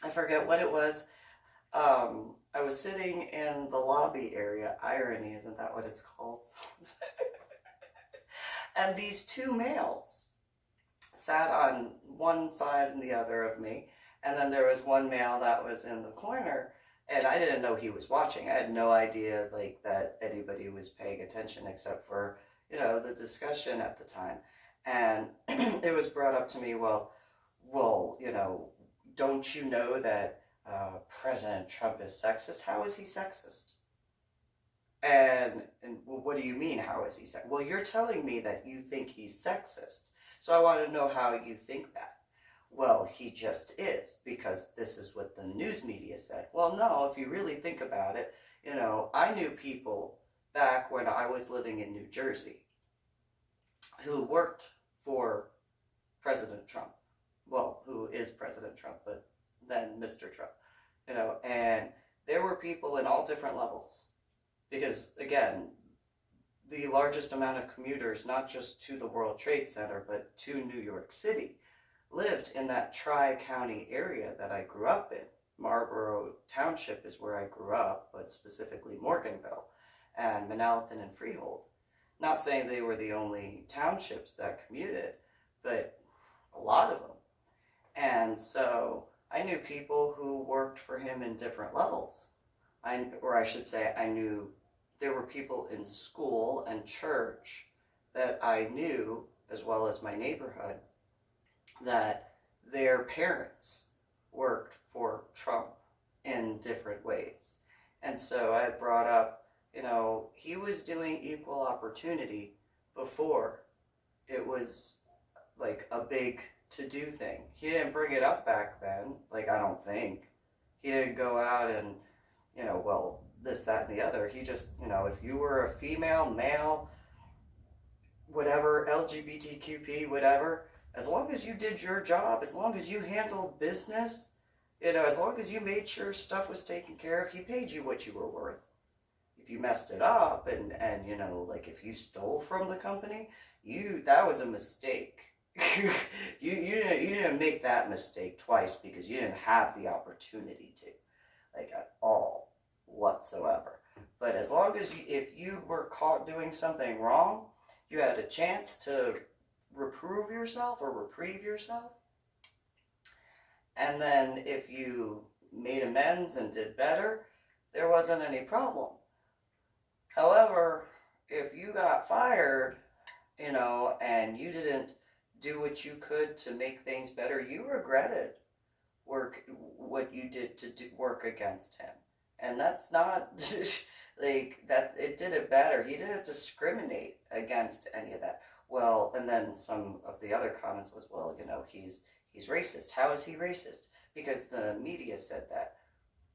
I forget what it was. I was sitting in the lobby area. Irony, isn't that what it's called? And these two males sat on one side and the other of me. And then there was one male that was in the corner, and I didn't know he was watching. I had no idea, that anybody was paying attention except for, the discussion at the time. And it was brought up to me, well, don't you know that President Trump is sexist? How is he sexist? And what do you mean, how is he sexist? Well, you're telling me that you think he's sexist. So I want to know how you think that. Well, he just is, because this is what the news media said. Well, no, if you really think about it, I knew people back when I was living in New Jersey who worked for President Trump. Well, who is President Trump, but then Mr. Trump. and there were people in all different levels. Because, again, the largest amount of commuters, not just to the World Trade Center, but to New York City, lived in that Tri-County area that I grew up in. Marlborough Township is where I grew up, but specifically Morganville and Manalapan and Freehold. Not saying they were the only townships that commuted, but a lot of them. And so I knew people who worked for him in different levels. I knew there were people in school and church that I knew, as well as my neighborhood, that their parents worked for Trump in different ways. And so I brought up, he was doing equal opportunity before it was like a big to-do thing. He didn't bring it up back then, I don't think. He didn't go out and, this, that, and the other. He just, if you were a female, male, whatever, LGBTQP, whatever, as long as you did your job, as long as you handled business, as long as you made sure stuff was taken care of, he paid you what you were worth. If you messed it up and if you stole from the company, that was a mistake. you didn't make that mistake twice because you didn't have the opportunity to, at all whatsoever. But as long as if you were caught doing something wrong, you had a chance to reprove yourself or reprieve yourself. And then if you made amends and did better, there wasn't any problem. However, if you got fired, and you didn't do what you could to make things better, you regretted what you did to work against him. And that's not that it did it better. He didn't discriminate against any of that. Well, and then some of the other comments was, well, he's racist. How is he racist? Because the media said that.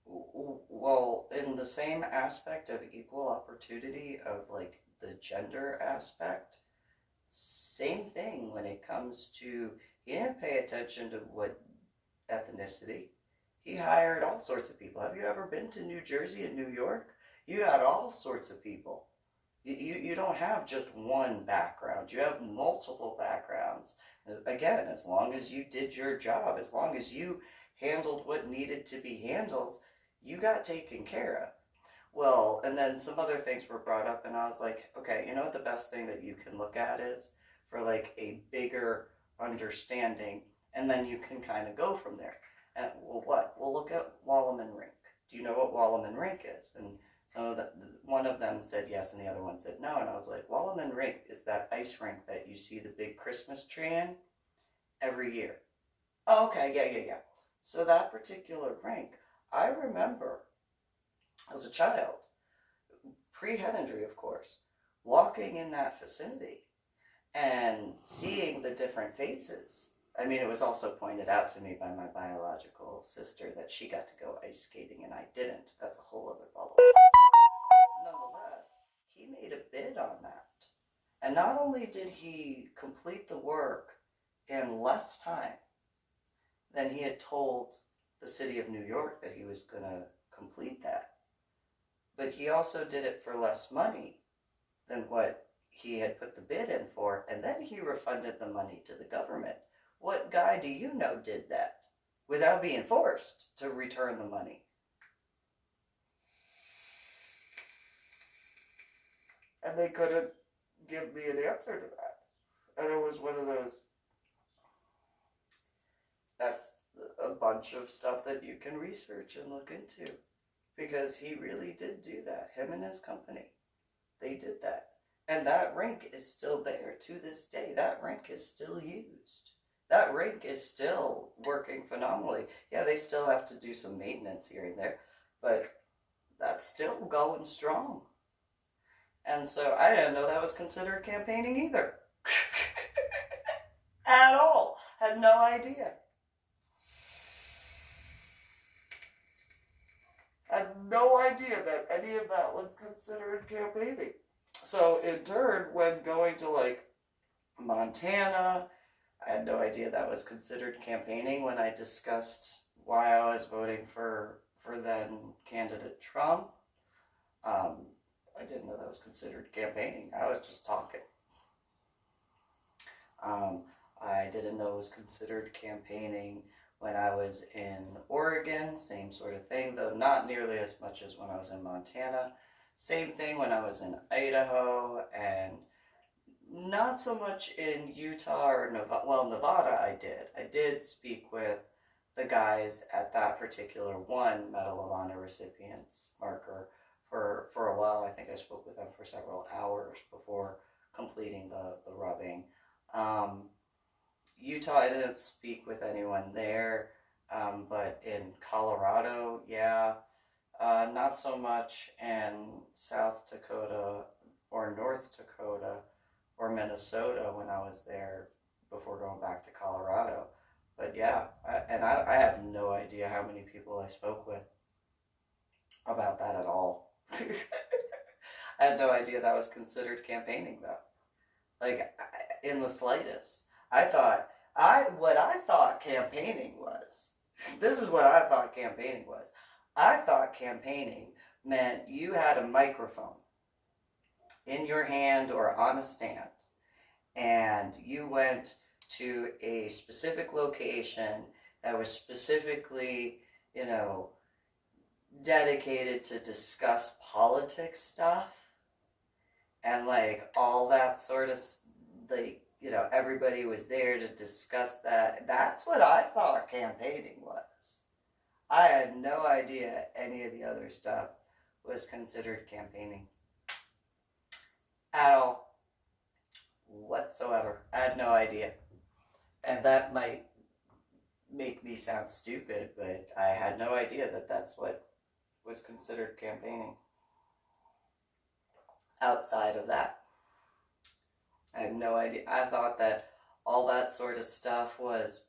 Well, in the same aspect of equal opportunity of the gender aspect, same thing when it comes to, he didn't pay attention to what ethnicity. He hired all sorts of people. Have you ever been to New Jersey and New York? You had all sorts of people. You don't have just one background. You have multiple backgrounds. Again, as long as you did your job, as long as you handled what needed to be handled, you got taken care of. Well, and then some other things were brought up, and I was like, okay, what the best thing that you can look at is for a bigger understanding, and then you can kind of go from there. And well, what? We'll look at Wallman Rink. Do you know what Wallman Rink is? And one of them said yes, and the other one said no. And I was like, Wallman Rink is that ice rink that you see the big Christmas tree in every year. Oh, okay, yeah. So that particular rink, I remember as a child, pre-head injury, of course, walking in that vicinity and seeing the different phases. I mean, it was also pointed out to me by my biological sister that she got to go ice skating and I didn't. That's a whole other bubble. Nonetheless, he made a bid on that. And not only did he complete the work in less time than he had told the city of New York that he was going to complete that, but he also did it for less money than what he had put the bid in for, and then he refunded the money to the government. What guy do you know did that without being forced to return the money? And they couldn't give me an answer to that. And it was one of those, that's a bunch of stuff that you can research and look into. Because he really did do that. Him and his company, they did that. And that rink is still there to this day. That rink is still used. That rink is still working phenomenally. Yeah, they still have to do some maintenance here and there, but that's still going strong. And so I didn't know that was considered campaigning either. At all. Had no idea. Had no idea that any of that was considered campaigning. So in turn, when going to Montana, I had no idea that was considered campaigning when I discussed why I was voting for for then candidate Trump. I didn't know that was considered campaigning. I was just talking. I didn't know it was considered campaigning when I was in Oregon. Same sort of thing, though not nearly as much as when I was in Montana. Same thing when I was in Idaho, and not so much in Utah or Nevada. Well, Nevada I did. I did speak with the guys at that particular one Medal of Honor recipients marker for a while. I think I spoke with them for several hours before completing the rubbing. Utah, I didn't speak with anyone there, but in Colorado, yeah, not so much in South Dakota or North Dakota or Minnesota when I was there before going back to Colorado. But yeah, I have no idea how many people I spoke with about that at all. I had no idea that was considered campaigning, though. Like, in the slightest. What I thought campaigning was, this is what I thought campaigning was. I thought campaigning meant you had a microphone in your hand or on a stand, and you went to a specific location that was specifically, dedicated to discuss politics stuff, and like all that sort of, like, everybody was there to discuss that. That's what I thought campaigning was. I had no idea any of the other stuff was considered campaigning at all, whatsoever. I had no idea. And that might make me sound stupid, but I had no idea that that's what was considered campaigning outside of that. I had no idea. I thought that all that sort of stuff was,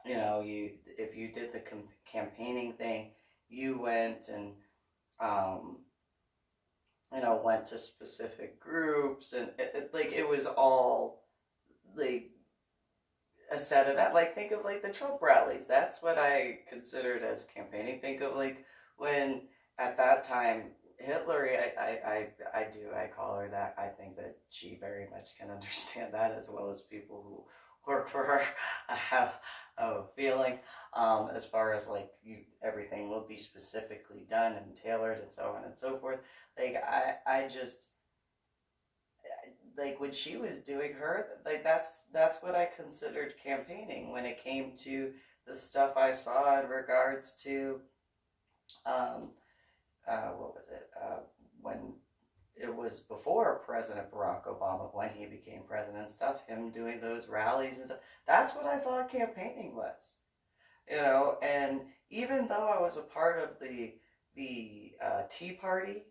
if you did the campaigning thing, you went and, went to specific groups, and it was all, like, a set of that. Like, think of, like, the Trump rallies. That's what I considered as campaigning. Think of, like, when, at that time, Hitler, I call her that. I think that she very much can understand that, as well as people who work for her. I have a feeling, as far as, like, everything will be specifically done and tailored and so on and so forth. Like, I just, like, when she was doing her, like, that's what I considered campaigning when it came to the stuff I saw in regards to, what was it, when it was before President Barack Obama, when he became president and stuff, him doing those rallies and stuff. That's what I thought campaigning was, and even though I was a part of the Tea Party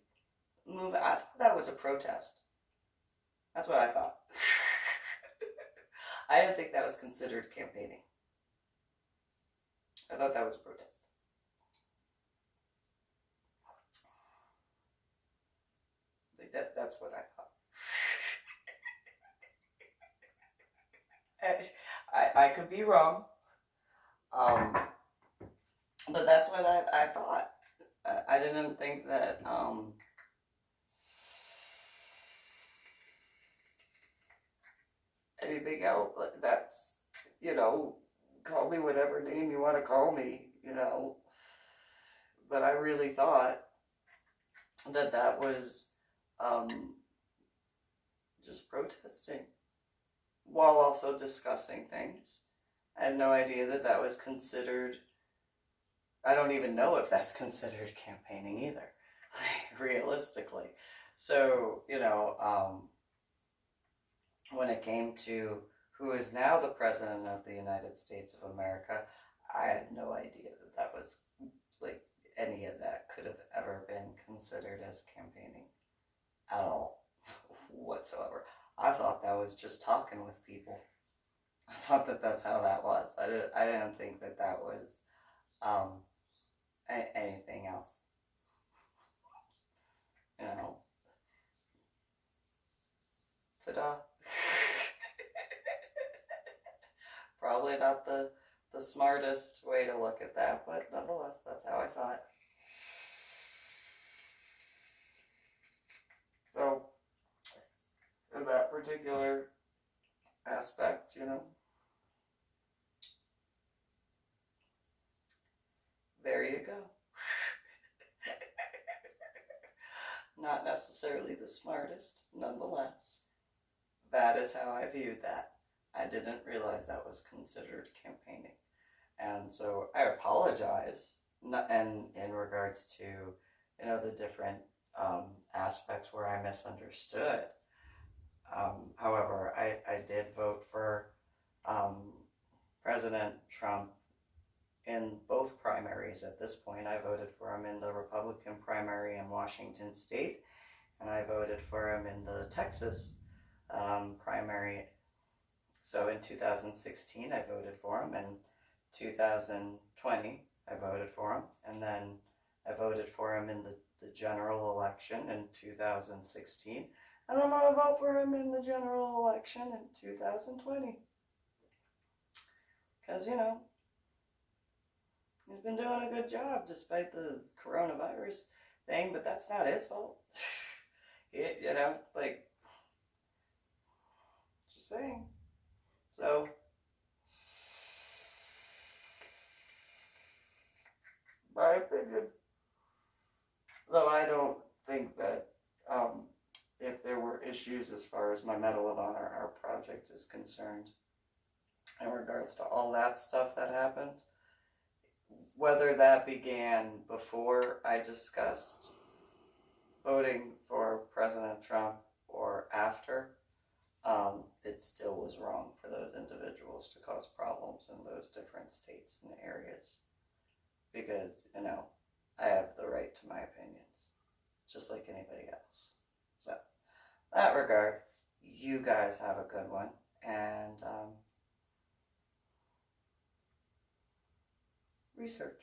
movement, I thought that was a protest. That's what I thought. I didn't think that was considered campaigning. I thought that was a protest. That's what I thought. I could be wrong, but that's what I thought. I didn't think that anything else. That's, call me whatever name you want to call me, but I really thought that was just protesting while also discussing things. I had no idea that was considered. I don't even know if that's considered campaigning either, realistically. So, when it came to who is now the President of the United States of America, I had no idea that was, like, any of that could have ever been considered as campaigning at all, whatsoever. I thought that was just talking with people. I thought that that's how that was. I didn't think that was anything else. Ta-da. Probably not the smartest way to look at that, but nonetheless, that's how I saw it. particular aspect, you know. There you go. Not necessarily the smartest, nonetheless. That is how I viewed that. I didn't realize that was considered campaigning. And so I apologize, and in regards to, you know, the different aspects where I misunderstood. However, I did vote for President Trump in both primaries at this point. I voted for him in the Republican primary in Washington State, and I voted for him in the Texas primary. So in 2016, I voted for him. In 2020, I voted for him. And then I voted for him in the general election in 2016. And I'm going to vote for him in the general election in 2020. Because, you know, he's been doing a good job despite the coronavirus thing, but that's not his fault. You know, like, just saying. So, my opinion, though I don't think that if there were issues as far as my Medal of Honor, our project is concerned, in regards to all that stuff that happened, whether that began before I discussed voting for President Trump or after, it still was wrong for those individuals to cause problems in those different states and areas. Because, you know, I have the right to my opinions, just like anybody else. So, in that regard, you guys have a good one, and research.